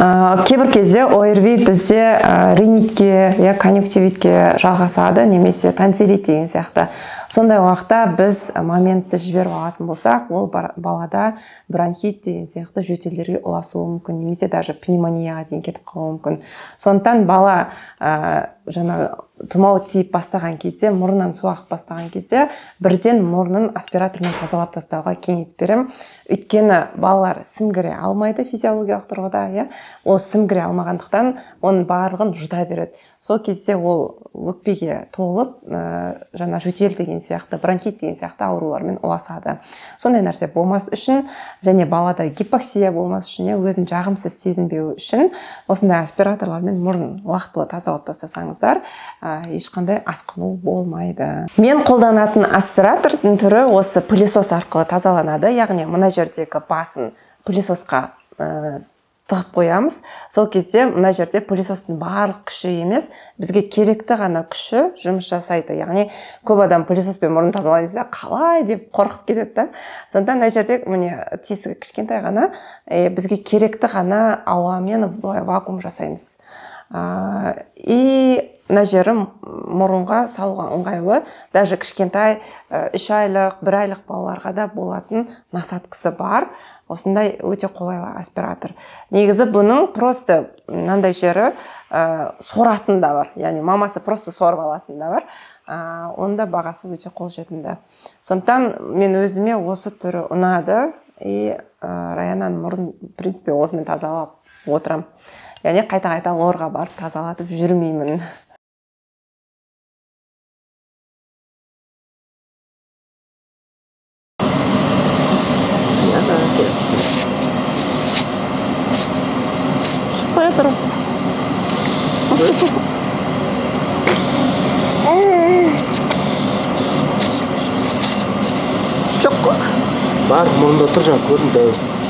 Кейбір кезде ОРВИ бізде ринитке, конъюнктивитке жалғасады, немесе тонзиллит деген сияқты. Сондай уақытта біз моментті жіберіп алатын болсақ, ол балада бронхит деген сияқты жөтелдерге ұласуы мүмкін, немесе даже пневмонияға дейін кетіп қалуы мүмкін. Сондықтан бала жаңа тұмау тиіп бастаған кезде, мұрнынан су ағып бастаған кезде, бірден мұрнын аспиратормен тазалап тастауға кеңес беремін. Өйткені балалар сімгіре алмайды физиологиялық тұрғыда, ол сімгіре алмағандықтан оның барлығын жұта береді. Сол кезде ол өкпеге толып, жаңа жөтел деген сияқты, бронхит деген сияқты аурулармен ұласады. Сондай нәрсе болмас үшін, және балада гипоксия болмас үшін, өзін жағымсыз сезінбеу үшін, осындай аспираторлармен мұрын уақытылы тазалап тастасаңыздар, ешқандай асқыну болмайды. Мен қолданатын аспиратордың түрі осы пылесос арқылы тазаланады, яғни мына жердегі басын пылесосқа тығып қоямыз. Сол кезде мына жерде пылесостың барлық күші емес, бізге керекті ғана күші жұмыс жасайды. Яғни көп адам пылесоспен мұрын тазалайды, қалай деп қорқып кетеді. Сондықтан мына жерде міне тесігі кішкентай ғана, бізге керекті ғана ауамен вакуум жасаймыз. И мына жері мұрынға салуға ыңғайлы, даже кішкентай 3 айлық, 1 айлық балаларға да болатын насадкасы бар. Осындай өте қолайлы аспиратор. Негізі бұның просто мынандай жері соратын да бар. Яғни мамасы просто сорып алатын да бар. Онда бағасы өте қолжетімді. Сондықтан мен өзіме осы түрі ұнады. И Раянаның мұрын, в принципе, осымен тазалап отырам. Яғни қайта-қайта лорға барып тазалатып жүрмеймін. Шықпай тұрып. Жоқ қой. Бар, мұрында тұр жаңа көрдім дәу.